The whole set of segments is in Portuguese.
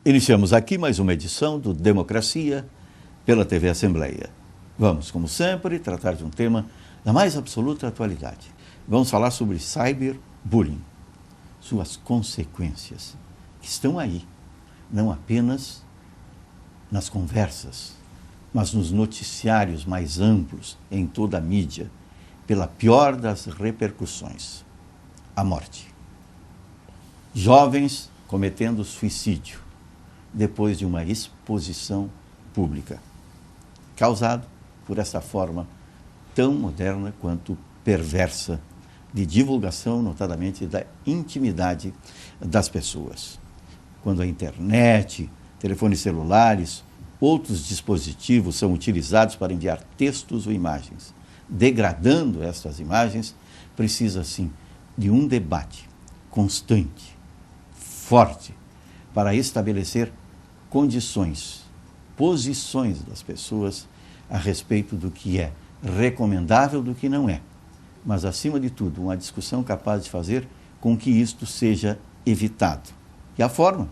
Iniciamos aqui mais uma edição do Democracia pela TV Assembleia. Vamos, como sempre, tratar de um tema da mais absoluta atualidade. Vamos falar sobre cyberbullying, suas consequências, que estão aí, não apenas nas conversas, mas nos noticiários mais amplos, em toda a mídia, pela pior das repercussões, a morte. Jovens cometendo suicídio depois de uma exposição pública, causado por essa forma tão moderna quanto perversa de divulgação, notadamente da intimidade das pessoas. Quando a internet, telefones celulares, outros dispositivos são utilizados para enviar textos ou imagens, degradando estas imagens, precisa, sim, de um debate constante, forte, para estabelecer condições, posições das pessoas a respeito do que é recomendável do que não é. Mas, acima de tudo, uma discussão capaz de fazer com que isto seja evitado. E a forma?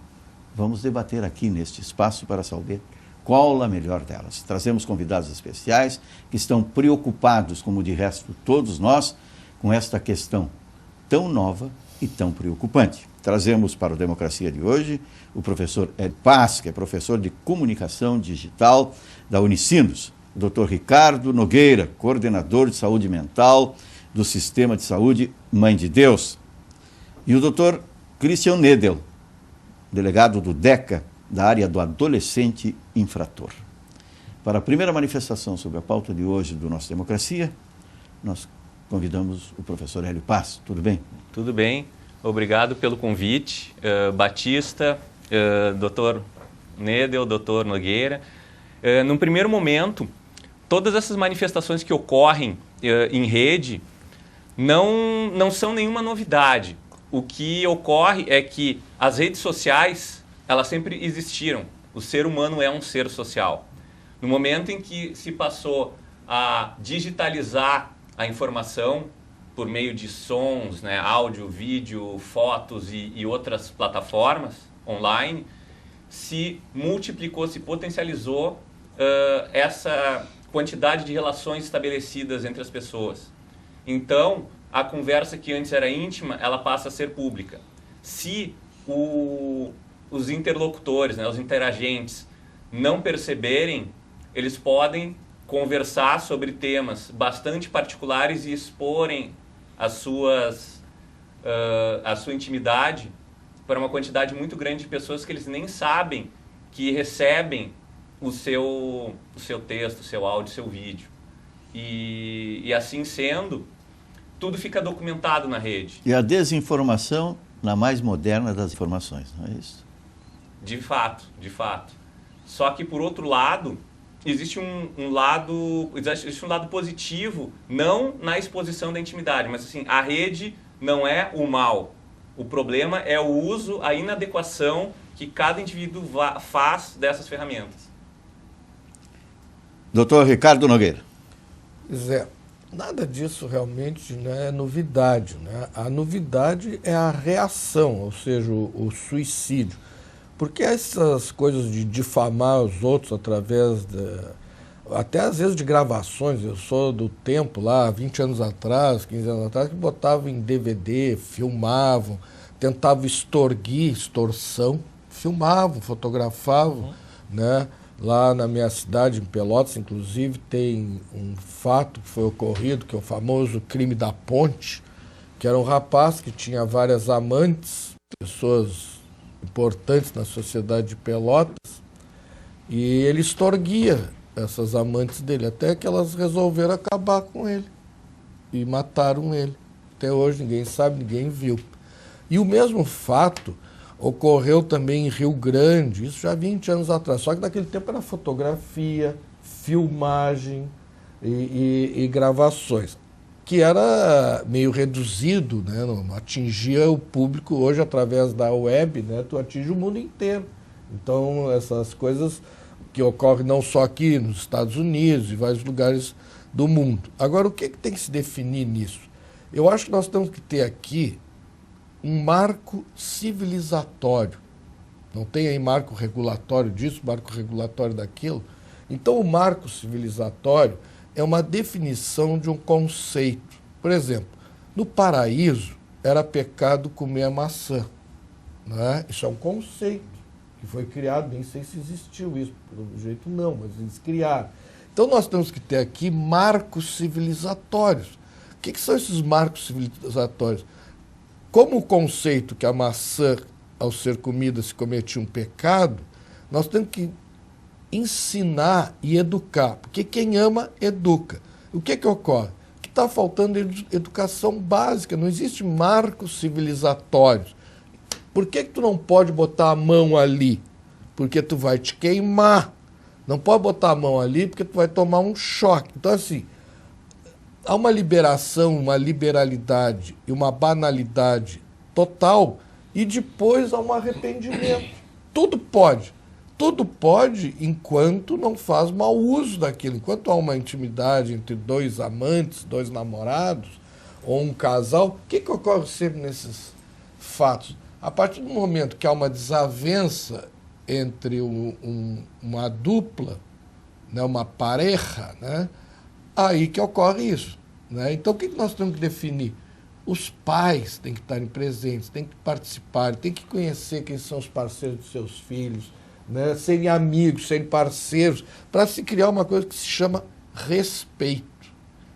Vamos debater aqui neste espaço para saber qual a melhor delas. Trazemos convidados especiais que estão preocupados, como de resto todos nós, com esta questão tão nova e tão preocupante. Trazemos para o Democracia de hoje o professor Hélio Paz, que é professor de Comunicação Digital da Unicinos, o Dr. Ricardo Nogueira, coordenador de saúde mental do Sistema de Saúde Mãe de Deus, e o Dr. Christian Nedel, delegado do DECA, da área do adolescente infrator. Para a primeira manifestação sobre a pauta de hoje do nosso Democracia, nós convidamos o professor Hélio Paz. Tudo bem? Tudo bem. Obrigado pelo convite, Batista, Dr. Nedel, Dr. Nogueira. Num primeiro momento, todas essas manifestações que ocorrem em rede não são nenhuma novidade. O que ocorre é que as redes sociais, elas sempre existiram. O ser humano é um ser social. No momento em que se passou a digitalizar a informação por meio de sons, né, áudio, vídeo, fotos e outras plataformas online, se multiplicou, se potencializou essa quantidade de relações estabelecidas entre as pessoas. Então, a conversa que antes era íntima, ela passa a ser pública. Se os interlocutores, né, os interagentes, não perceberem, eles podem conversar sobre temas bastante particulares e exporem a sua intimidade para uma quantidade muito grande de pessoas que eles nem sabem que recebem o seu texto, o seu áudio, o seu vídeo. E assim sendo, tudo fica documentado na rede. E a desinformação na mais moderna das informações, não é isso? De fato, de fato. Só que, por outro lado, existe um lado positivo, não na exposição da intimidade, mas assim, a rede não é o mal. O problema é o uso, a inadequação que cada indivíduo faz dessas ferramentas. Dr. Ricardo Nogueira. Zé, nada disso realmente, né, é novidade, né? A novidade é a reação, ou seja, o suicídio. Porque essas coisas de difamar os outros através até às vezes de gravações, eu sou do tempo lá, 20 anos atrás, 15 anos atrás, que botavam em DVD, filmavam, tentavam extorção, filmavam, fotografavam, né? Lá na minha cidade, em Pelotas, inclusive, tem um fato que foi ocorrido, que é o famoso crime da ponte, que era um rapaz que tinha várias amantes, pessoas importantes na sociedade de Pelotas, e ele extorguia essas amantes dele, até que elas resolveram acabar com ele e mataram ele. Até hoje ninguém sabe, ninguém viu. E o mesmo fato ocorreu também em Rio Grande, isso já há 20 anos atrás, só que naquele tempo era fotografia, filmagem e gravações, que era meio reduzido, né? Não atingia o público. Hoje, através da web, né, tu atinge o mundo inteiro. Então, essas coisas que ocorrem não só aqui nos Estados Unidos e vários lugares do mundo. Agora, o que tem que se definir nisso? Eu acho que nós temos que ter aqui um marco civilizatório Não tem aí marco regulatório disso, marco regulatório daquilo. Então, o marco civilizatório é uma definição de um conceito. Por exemplo, no paraíso era pecado comer a maçã. Né? Isso é um conceito que foi criado, nem sei se existiu isso, pelo jeito não, mas eles criaram. Então, nós temos que ter aqui marcos civilizatórios. O que são esses marcos civilizatórios? Como o conceito que a maçã, ao ser comida, se cometia um pecado, nós temos que ensinar e educar, porque quem ama, educa. O que ocorre? Que está faltando educação básica, não existe marcos civilizatórios. Por que tu não pode botar a mão ali? Porque tu vai te queimar. Não pode botar a mão ali porque tu vai tomar um choque. Então, assim, há uma liberação, uma liberalidade e uma banalidade total e depois há um arrependimento. Tudo pode. Tudo pode enquanto não faz mau uso daquilo. Enquanto há uma intimidade entre dois amantes, dois namorados ou um casal, o que ocorre sempre nesses fatos? A partir do momento que há uma desavença entre uma dupla, né, uma pareja, né, aí que ocorre isso. Né? Então, o que nós temos que definir? Os pais têm que estarem presentes, têm que participar, têm que conhecer quem são os parceiros dos seus filhos, né? Serem amigos, serem parceiros, para se criar uma coisa que se chama respeito.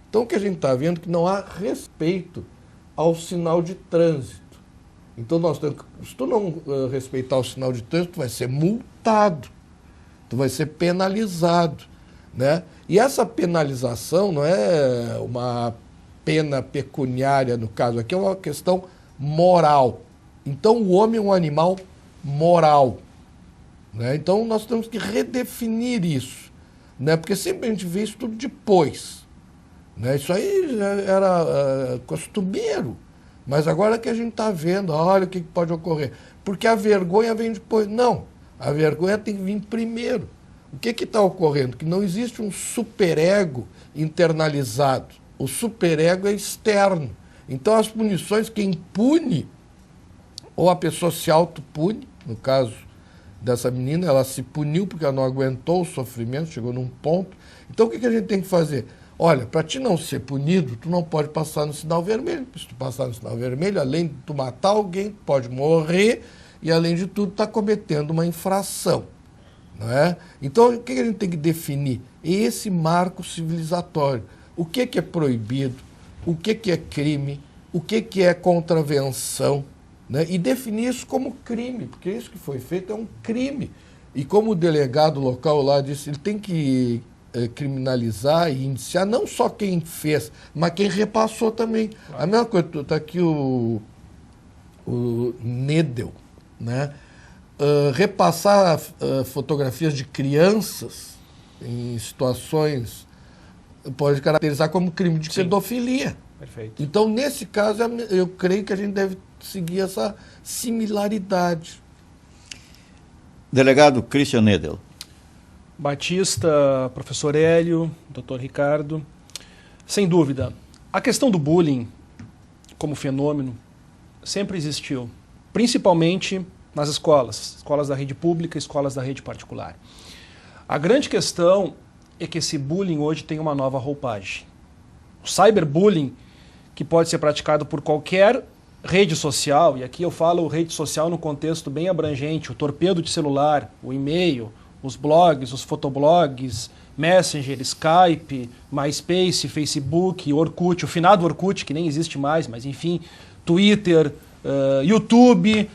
Então, o que a gente está vendo é que não há respeito ao sinal de trânsito. Então, nós temos que, se tu não respeitar o sinal de trânsito, tu vai ser multado, tu vai ser penalizado. Né? E essa penalização não é uma pena pecuniária, no caso aqui, é uma questão moral. Então, o homem é um animal moral. Né? Então, nós temos que redefinir isso. Né? Porque sempre a gente vê isso tudo depois. Né? Isso aí já era costumeiro. Mas agora que a gente está vendo, olha o que pode ocorrer. Porque a vergonha vem depois. Não, a vergonha tem que vir primeiro. O que está ocorrendo? Que não existe um superego internalizado. O superego é externo. Então, as punições, quem pune, ou a pessoa se autopune, no caso dessa menina, ela se puniu porque ela não aguentou o sofrimento, chegou num ponto. Então, o que a gente tem que fazer? Olha, para ti não ser punido, tu não pode passar no sinal vermelho. Se tu passar no sinal vermelho, além de tu matar alguém, tu pode morrer e, além de tudo, está cometendo uma infração. Não é? Então, o que a gente tem que definir? Esse marco civilizatório. O que é proibido? O que é crime? O que é contravenção? Né? E definir isso como crime, porque isso que foi feito é um crime. E como o delegado local lá disse, ele tem que criminalizar e indiciar não só quem fez, mas quem repassou também. Claro. A mesma coisa, está aqui o Nedel, né? Repassar fotografias de crianças em situações pode caracterizar como crime de pedofilia. Perfeito. Então, nesse caso, eu creio que a gente deve seguir essa similaridade. Delegado Christian Nedel. Batista, professor Hélio, doutor Ricardo. Sem dúvida, a questão do bullying como fenômeno sempre existiu, principalmente nas escolas da rede pública, escolas da rede particular. A grande questão é que esse bullying hoje tem uma nova roupagem. O cyberbullying, que pode ser praticado por qualquer rede social, e aqui eu falo rede social no contexto bem abrangente, o torpedo de celular, o e-mail, os blogs, os fotoblogs, Messenger, Skype, MySpace, Facebook, Orkut, o finado Orkut, que nem existe mais, mas enfim, Twitter, YouTube.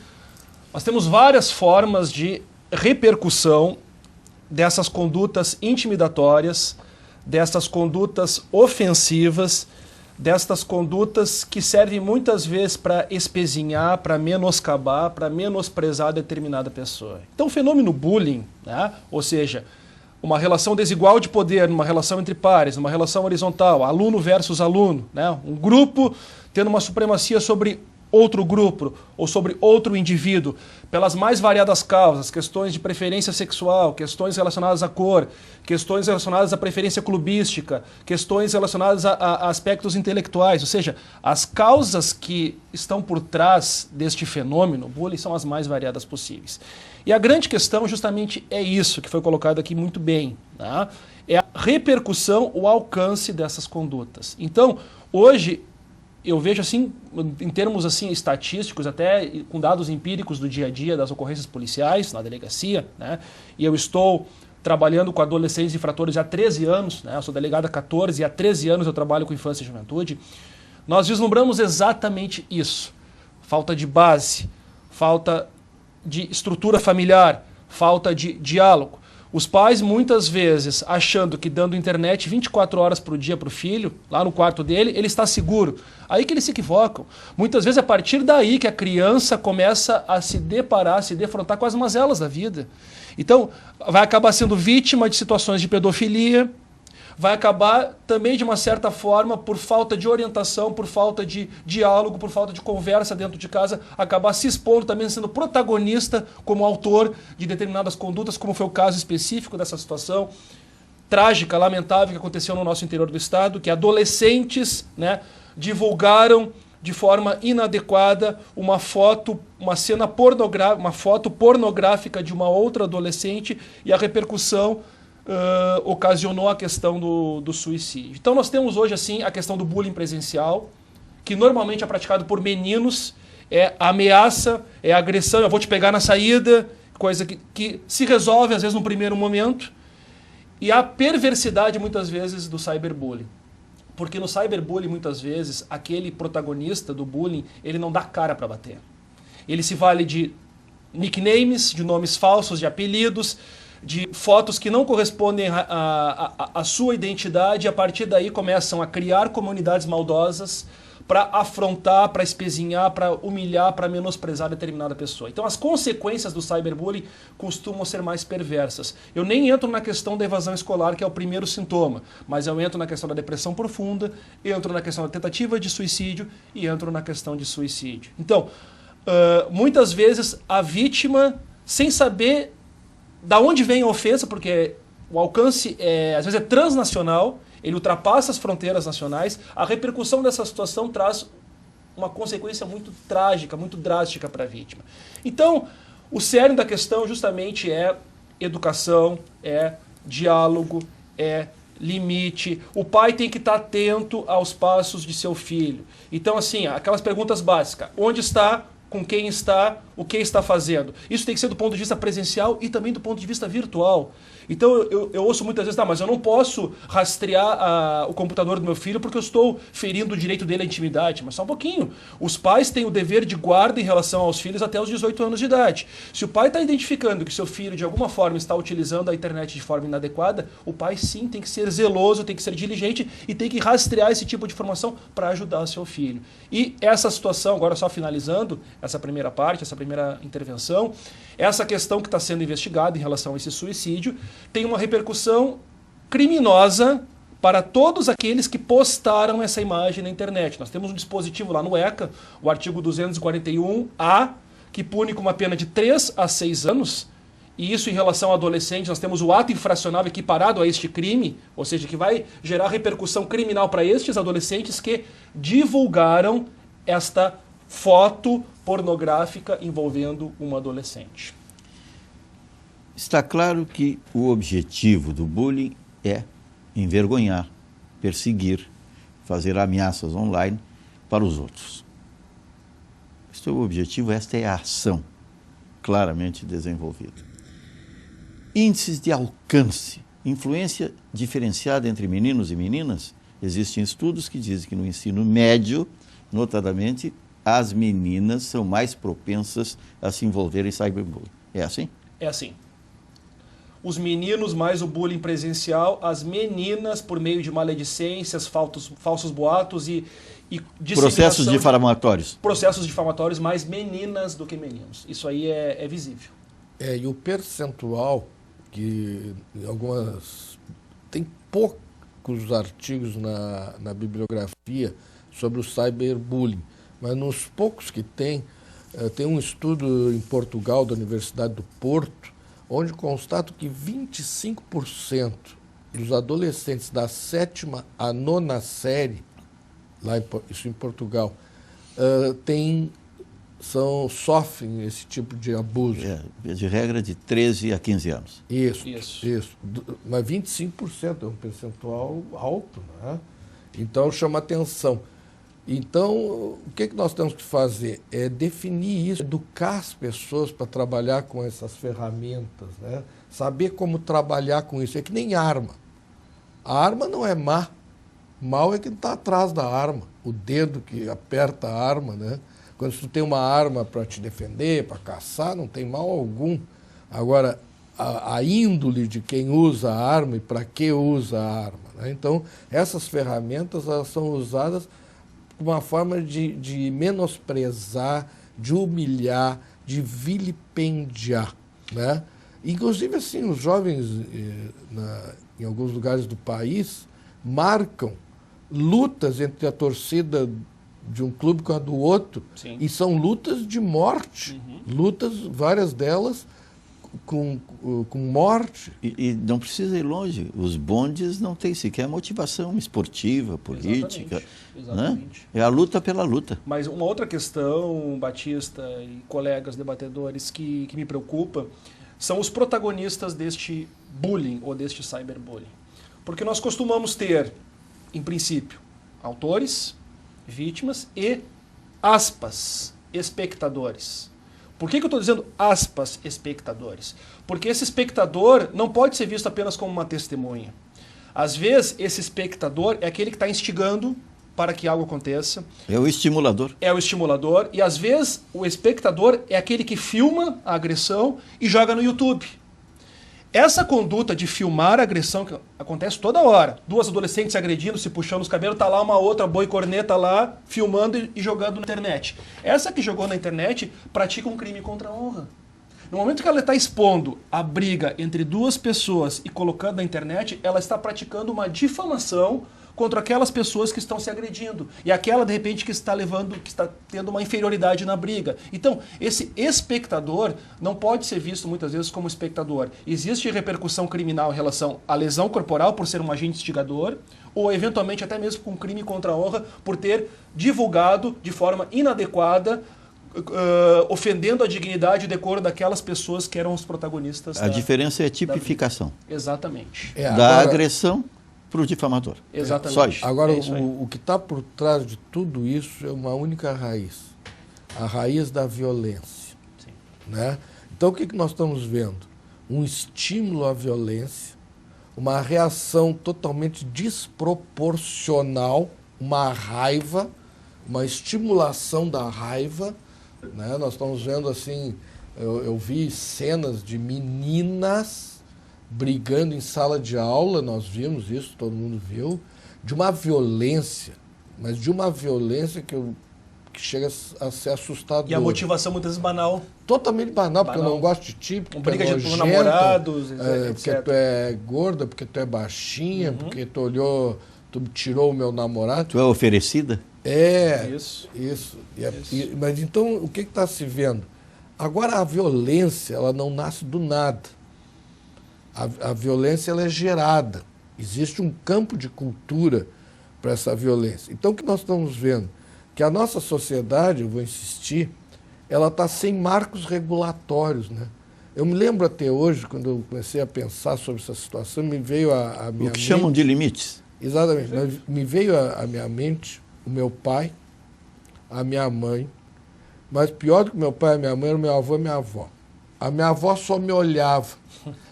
Nós temos várias formas de repercussão dessas condutas intimidatórias, dessas condutas ofensivas, destas condutas que servem muitas vezes para espezinhar, para menoscabar, para menosprezar determinada pessoa. Então o fenômeno bullying, né, ou seja, uma relação desigual de poder, uma relação entre pares, uma relação horizontal, aluno versus aluno, né, um grupo tendo uma supremacia sobre outro grupo ou sobre outro indivíduo, pelas mais variadas causas, questões de preferência sexual, questões relacionadas à cor, questões relacionadas à preferência clubística, questões relacionadas a aspectos intelectuais, ou seja, as causas que estão por trás deste fenômeno, bullying, são as mais variadas possíveis. E a grande questão justamente é isso, que foi colocado aqui muito bem, tá? É a repercussão, o alcance dessas condutas. Então, hoje, eu vejo assim, em termos assim estatísticos, até com dados empíricos do dia a dia das ocorrências policiais na delegacia, né? E eu estou trabalhando com adolescentes infratores há 13 anos, né? Eu sou delegado há 14 e há 13 anos eu trabalho com infância e juventude. Nós vislumbramos exatamente isso. Falta de base, falta de estrutura familiar, falta de diálogo. Os pais, muitas vezes, achando que dando internet 24 horas por dia para o filho, lá no quarto dele, ele está seguro. Aí que eles se equivocam. Muitas vezes é a partir daí que a criança começa a se deparar, a se defrontar com as mazelas da vida. Então, vai acabar sendo vítima de situações de pedofilia, vai acabar também, de uma certa forma, por falta de orientação, por falta de diálogo, por falta de conversa dentro de casa, acabar se expondo também, sendo protagonista como autor de determinadas condutas, como foi o caso específico dessa situação trágica, lamentável, que aconteceu no nosso interior do estado, que adolescentes, né, divulgaram de forma inadequada uma foto, uma cena pornográfica, uma foto pornográfica de uma outra adolescente, e a repercussão ocasionou a questão do suicídio. Então nós temos hoje assim a questão do bullying presencial, que normalmente é praticado por meninos, é ameaça, é agressão, eu vou te pegar na saída, coisa que se resolve às vezes no primeiro momento, e a perversidade muitas vezes do cyberbullying. Porque no cyberbullying muitas vezes aquele protagonista do bullying, ele não dá cara para bater. Ele se vale de nicknames, de nomes falsos, de apelidos, de fotos que não correspondem à sua identidade, e a partir daí começam a criar comunidades maldosas para afrontar, para espezinhar, para humilhar, para menosprezar determinada pessoa. Então as consequências do cyberbullying costumam ser mais perversas. Eu nem entro na questão da evasão escolar, que é o primeiro sintoma, mas eu entro na questão da depressão profunda, entro na questão da tentativa de suicídio e entro na questão de suicídio. Então, muitas vezes a vítima, sem saber da onde vem a ofensa, porque o alcance às vezes é transnacional, ele ultrapassa as fronteiras nacionais, a repercussão dessa situação traz uma consequência muito trágica, muito drástica para a vítima. Então, o cerne da questão justamente é educação, é diálogo, é limite. O pai tem que estar atento aos passos de seu filho. Então, assim, aquelas perguntas básicas: onde está? Com quem está, o que está fazendo. Isso tem que ser do ponto de vista presencial e também do ponto de vista virtual. Então eu ouço muitas vezes, mas eu não posso rastrear o computador do meu filho porque eu estou ferindo o direito dele à intimidade. Mas só um pouquinho. Os pais têm o dever de guarda em relação aos filhos até os 18 anos de idade. Se o pai está identificando que seu filho de alguma forma está utilizando a internet de forma inadequada, o pai sim tem que ser zeloso, tem que ser diligente e tem que rastrear esse tipo de informação para ajudar seu filho. E essa situação, agora só finalizando essa primeira parte, essa primeira intervenção, essa questão que está sendo investigada em relação a esse suicídio tem uma repercussão criminosa para todos aqueles que postaram essa imagem na internet. Nós temos um dispositivo lá no ECA, o artigo 241-A, que pune com uma pena de 3 a 6 anos, e isso em relação a adolescentes, nós temos o ato infracional equiparado a este crime, ou seja, que vai gerar repercussão criminal para estes adolescentes que divulgaram esta foto pornográfica envolvendo uma adolescente. Está claro que o objetivo do bullying é envergonhar, perseguir, fazer ameaças online para os outros. Este é o objetivo, esta é a ação claramente desenvolvida. Índices de alcance, influência diferenciada entre meninos e meninas. Existem estudos que dizem que no ensino médio, notadamente, as meninas são mais propensas a se envolverem em cyberbullying. É assim? É assim. Os meninos mais o bullying presencial, as meninas por meio de maledicências, falsos boatos e processos difamatórios. Processos difamatórios, mais meninas do que meninos. Isso aí é visível. E o percentual, que tem poucos artigos na bibliografia sobre o cyberbullying, mas nos poucos que tem um estudo em Portugal, da Universidade do Porto, onde constatam que 25% dos adolescentes da 7ª à 9ª série, isso em Portugal, sofrem esse tipo de abuso. De regra de 13 a 15 anos. Isso. Mas 25% é um percentual alto, né? Então chama atenção. Então, o que nós temos que fazer? É definir isso, educar as pessoas para trabalhar com essas ferramentas, né? Saber como trabalhar com isso. É que nem arma. A arma não é má. Mal é quem está atrás da arma. O dedo que aperta a arma, né? Quando tu tem uma arma para te defender, para caçar, não tem mal algum. Agora, a índole de quem usa a arma e para que usa a arma, né? Então, essas ferramentas elas são usadas uma forma de menosprezar, de humilhar, de vilipendiar, né? Inclusive, assim, os jovens, em alguns lugares do país, marcam lutas entre a torcida de um clube com a do outro. Sim. E são lutas de morte, lutas, várias delas, com morte. E não precisa ir longe. Os bondes não têm sequer motivação esportiva, política. Exatamente. Né? É a luta pela luta. Mas uma outra questão, Batista e colegas debatedores, que me preocupa, são os protagonistas deste bullying ou deste cyberbullying. Porque nós costumamos ter, em princípio, autores, vítimas e, aspas, espectadores. Por que eu estou dizendo aspas, espectadores? Porque esse espectador não pode ser visto apenas como uma testemunha. Às vezes, esse espectador é aquele que está instigando para que algo aconteça. É o estimulador. É o estimulador. E, às vezes, o espectador é aquele que filma a agressão e joga no YouTube. Essa conduta de filmar a agressão, que acontece toda hora, duas adolescentes se agredindo, se puxando os cabelos, tá lá uma outra boi corneta lá, filmando e jogando na internet. Essa que jogou na internet pratica um crime contra a honra. No momento que ela está expondo a briga entre duas pessoas e colocando na internet, ela está praticando uma difamação contra aquelas pessoas que estão se agredindo. E aquela, de repente, que está tendo uma inferioridade na briga. Então, esse espectador não pode ser visto muitas vezes como espectador. Existe repercussão criminal em relação à lesão corporal por ser um agente instigador, ou eventualmente até mesmo com crime contra a honra por ter divulgado de forma inadequada, ofendendo a dignidade e o decoro daquelas pessoas que eram os protagonistas. A diferença é a tipificação. Exatamente. Da agressão para o difamador. Exatamente. Só isso. Agora, o que está por trás de tudo isso é uma única raiz. A raiz da violência. Sim. Né? Então, o que nós estamos vendo? Um estímulo à violência, uma reação totalmente desproporcional, uma raiva, uma estimulação da raiva. Né? Nós estamos vendo assim, eu vi cenas de meninas brigando em sala de aula, nós vimos isso, todo mundo viu, de uma violência, mas de uma violência que chega a ser assustador. E a motivação muitas vezes banal. Totalmente banal, porque eu não gosto de ti, porque briga tu é de namorados, porque tu é gorda, porque tu é baixinha, porque tu tirou o meu namorado. Tu é oferecida? Isso. Mas então, o que está se vendo? Agora, a violência, ela não nasce do nada. A violência ela é gerada. Existe um campo de cultura para essa violência. Então, o que nós estamos vendo? Que a nossa sociedade, eu vou insistir, ela está sem marcos regulatórios. Né? Eu me lembro até hoje, quando eu comecei a pensar sobre essa situação, me veio a minha mente... O que chamam de limites. Exatamente. Me veio à minha mente o meu pai, a minha mãe, mas pior do que meu pai e minha mãe era o meu avô e minha avó. A minha avó só me olhava.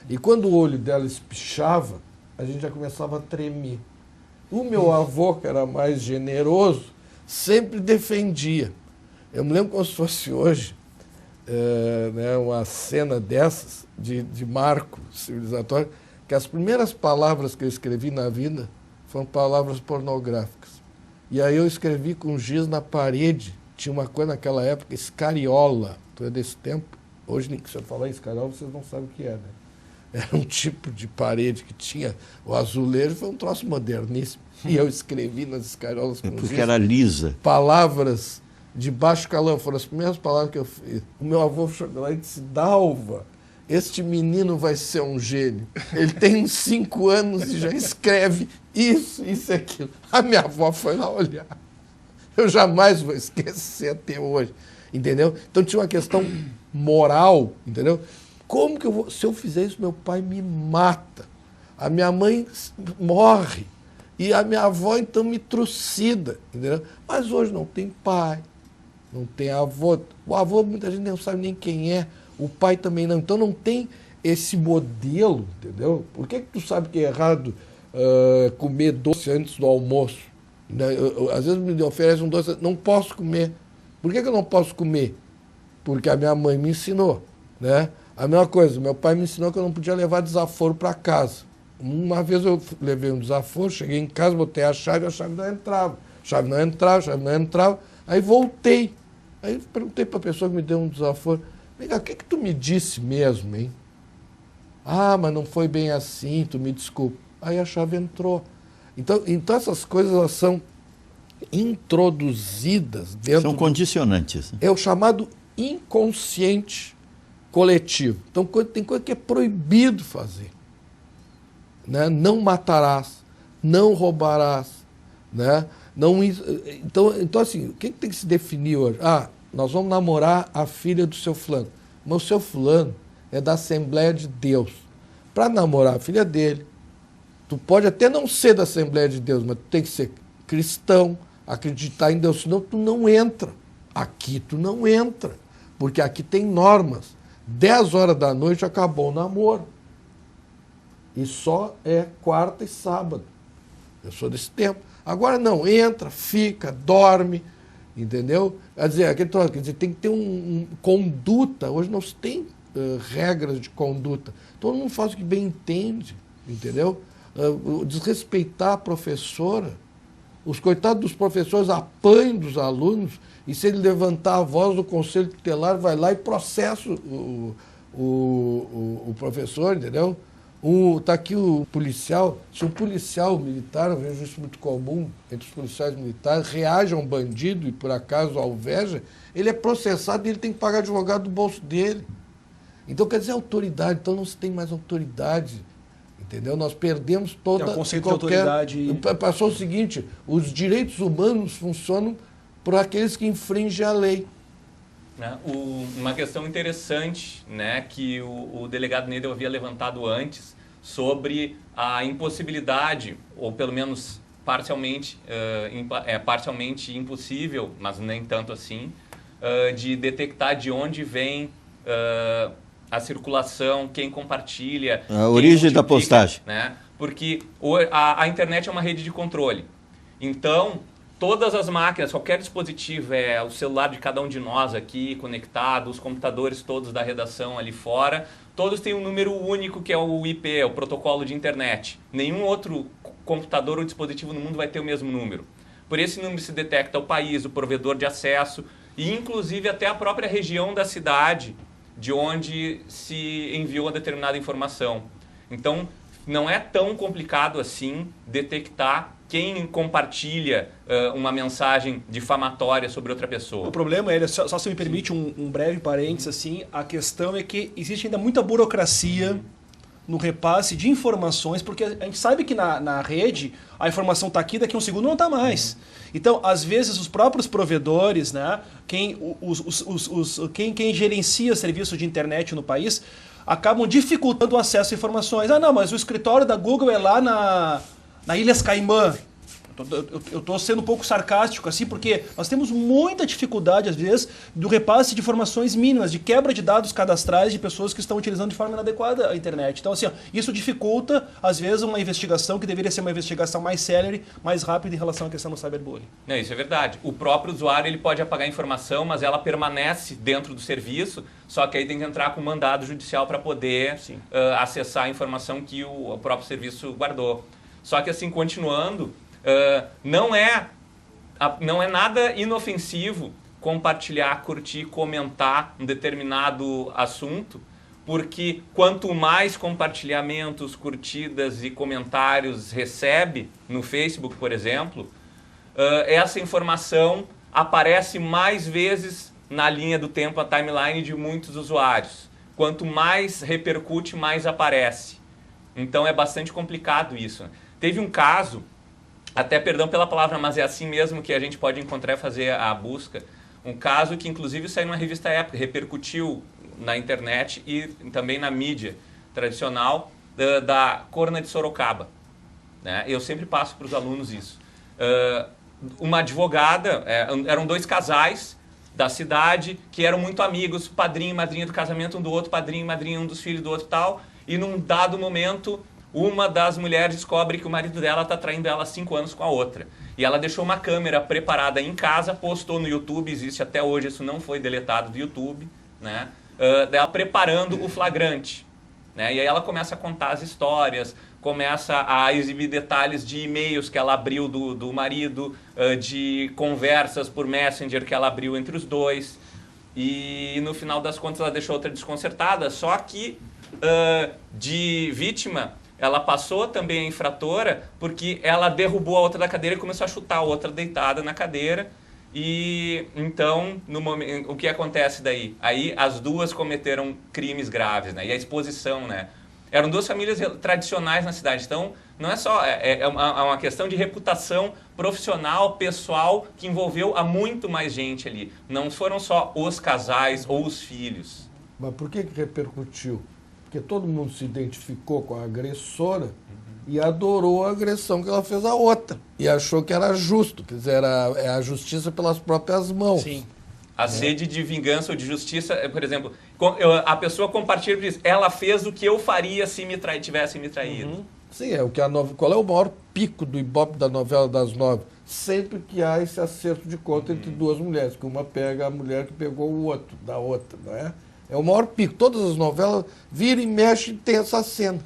E quando o olho dela espichava, a gente já começava a tremer. O meu avô, que era mais generoso, sempre defendia. Eu me lembro como se fosse hoje, né, uma cena dessas, de marco civilizatório, que as primeiras palavras que eu escrevi na vida foram palavras pornográficas. E aí eu escrevi com giz na parede. Tinha uma coisa naquela época, escariola. Tu é desse tempo? Hoje, se eu falar escariola, vocês não sabem o que é, né? Era um tipo de parede que tinha o azulejo, foi um troço moderníssimo. E eu escrevi nas escariolas com porque era lisa. Palavras de baixo calão, foram as primeiras palavras que eu fiz. O meu avô chegou lá e disse, Dalva, este menino vai ser um gênio. Ele tem uns 5 anos e já escreve isso e aquilo. A minha avó foi lá olhar. Eu jamais vou esquecer até hoje, entendeu? Então tinha uma questão moral, entendeu? Como que eu vou... Se eu fizer isso, meu pai me mata. A minha mãe morre. E a minha avó, então, me trucida, entendeu? Mas hoje não tem pai, não tem avô. O avô, muita gente não sabe nem quem é. O pai também não. Então não tem esse modelo, entendeu? Por que tu sabe que é errado comer doce antes do almoço? Às vezes me oferecem um doce, não posso comer. Por que eu não posso comer? Porque a minha mãe me ensinou, né? A mesma coisa, meu pai me ensinou que eu não podia levar desaforo para casa. Uma vez eu levei um desaforo, cheguei em casa, botei a chave não entrava. A chave não entrava. Aí voltei. Aí perguntei para a pessoa que me deu um desaforo, vem cá, o que tu me disse mesmo, hein? Ah, mas não foi bem assim, tu me desculpa. Aí a chave entrou. Então essas coisas elas são introduzidas dentro... São condicionantes. É o chamado inconsciente coletivo. Então tem coisa que é proibido fazer. Né? Não matarás, não roubarás. Né? Não, então, assim, o que tem que se definir hoje? Ah, nós vamos namorar a filha do seu fulano. Mas o seu fulano é da Assembleia de Deus. Para namorar a filha dele, tu pode até não ser da Assembleia de Deus, mas tu tem que ser cristão, acreditar em Deus, senão tu não entra. Aqui tu não entra, porque aqui tem normas. 10 horas da noite acabou o namoro. E só é quarta e sábado. Eu sou desse tempo. Agora não, entra, fica, dorme, entendeu? Quer dizer, tem que ter conduta. Hoje não se tem regras de conduta. Todo mundo faz o que bem entende, entendeu? Desrespeitar a professora. Os coitados dos professores apanham dos alunos e se ele levantar a voz do conselho tutelar, vai lá e processa o professor, entendeu? Está aqui o policial, se um policial militar, eu vejo isso muito comum entre os policiais militares, reage a um bandido e por acaso alveja, ele é processado e ele tem que pagar advogado do bolso dele. Então, quer dizer, autoridade, então não se tem mais autoridade, entendeu? Nós perdemos toda... É o conceito de autoridade... Passou o seguinte, os direitos humanos funcionam por aqueles que infringem a lei. Uma questão interessante, né, que o delegado Nedel havia levantado antes sobre a impossibilidade, ou pelo menos parcialmente impossível, mas nem tanto assim, de detectar de onde vem a circulação, quem compartilha, a origem da postagem. Né? Porque a internet é uma rede de controle. Então, todas as máquinas, qualquer dispositivo, o celular de cada um de nós aqui conectado, os computadores todos da redação ali fora, todos têm um número único que é o IP, o protocolo de internet. Nenhum outro computador ou dispositivo no mundo vai ter o mesmo número. Por esse número se detecta o país, o provedor de acesso e inclusive até a própria região da cidade de onde se enviou a determinada informação. Então, não é tão complicado assim detectar quem compartilha uma mensagem difamatória sobre outra pessoa. O problema é, só se me permite um breve parênteses, assim, a questão é que existe ainda muita burocracia no repasse de informações, porque a gente sabe que na rede a informação está aqui, daqui a um segundo não está mais. Então, às vezes, os próprios provedores, né, quem gerencia serviços de internet no país, acabam dificultando o acesso a informações. Ah, não, mas o escritório da Google é lá na Ilhas Caimã. Eu estou sendo um pouco sarcástico, assim, porque nós temos muita dificuldade, às vezes, do repasse de informações mínimas, de quebra de dados cadastrais de pessoas que estão utilizando de forma inadequada a internet. Então, assim, ó, isso dificulta, às vezes, uma investigação que deveria ser uma investigação mais célere, mais rápida em relação à questão do cyberbullying. Não, isso é verdade. O próprio usuário ele pode apagar a informação, mas ela permanece dentro do serviço, só que aí tem que entrar com mandado judicial para poder acessar a informação que o próprio serviço guardou. Só que, assim, continuando... não é nada inofensivo compartilhar, curtir, comentar um determinado assunto, porque quanto mais compartilhamentos, curtidas e comentários recebe no Facebook, por exemplo, essa informação aparece mais vezes na linha do tempo, a timeline de muitos usuários. Quanto mais repercute, mais aparece. Então é bastante complicado isso. Teve um caso, até perdão pela palavra, mas é assim mesmo que a gente pode encontrar e fazer a busca, um caso que inclusive saiu numa revista Época, repercutiu na internet e também na mídia tradicional, da Corna de Sorocaba. Né? Eu sempre passo para os alunos isso. Uma advogada, eram 2 casais da cidade que eram muito amigos, padrinho e madrinha do casamento um do outro, padrinho e madrinha um dos filhos do outro e tal, e num dado momento uma das mulheres descobre que o marido dela está traindo ela há 5 anos com a outra. E ela deixou uma câmera preparada em casa, postou no YouTube, existe até hoje, isso não foi deletado do YouTube, né? Dela preparando o flagrante. Né? E aí ela começa a contar as histórias, começa a exibir detalhes de e-mails que ela abriu do marido, de conversas por Messenger que ela abriu entre os dois. E no final das contas ela deixou outra desconcertada, só que de vítima ela passou também a infratora porque ela derrubou a outra da cadeira e começou a chutar a outra deitada na cadeira. E então, no momento, o que acontece daí? Aí as duas cometeram crimes graves, né? E a exposição, né? Eram 2 famílias tradicionais na cidade, então não é só, é uma questão de reputação profissional, pessoal, que envolveu a muito mais gente ali. Não foram só os casais ou os filhos. Mas por que repercutiu? Porque todo mundo se identificou com a agressora e adorou a agressão que ela fez à outra. E achou que era justo, quer dizer, era a justiça pelas próprias mãos. Sim. A sede de vingança ou de justiça, por exemplo, a pessoa compartilha e diz, ela fez o que eu faria se tivesse me traído. Sim, é o que qual é o maior pico do Ibope da novela das 9? Sempre que há esse acerto de conta entre 2 mulheres, que uma pega a mulher que pegou o outro, da outra, não é? É o maior pico. Todas as novelas viram e mexem e tem essa cena.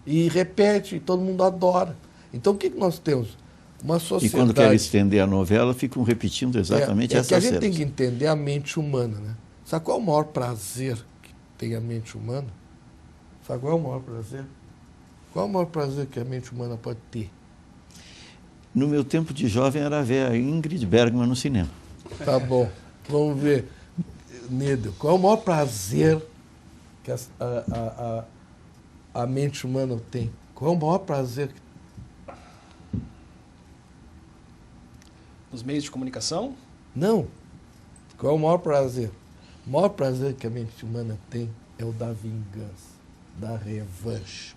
E repete, e todo mundo adora. Então o que nós temos? Uma sociedade... E quando querem estender a novela, ficam repetindo exatamente essas cenas. Que a gente tem que entender a mente humana, né? Sabe qual é o maior prazer que tem a mente humana? Sabe qual é o maior prazer? Qual é o maior prazer que a mente humana pode ter? No meu tempo de jovem era ver a Ingrid Bergman no cinema. Tá bom. Vamos ver. Nedo, qual é o maior prazer que a mente humana tem? Qual é o maior prazer? Nos meios de comunicação? Não. Qual é o maior prazer? O maior prazer que a mente humana tem é o da vingança, da revanche.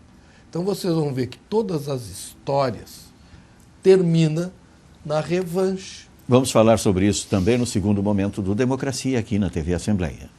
Então vocês vão ver que todas as histórias terminam na revanche. Vamos falar sobre isso também no segundo momento do Democracia aqui na TV Assembleia.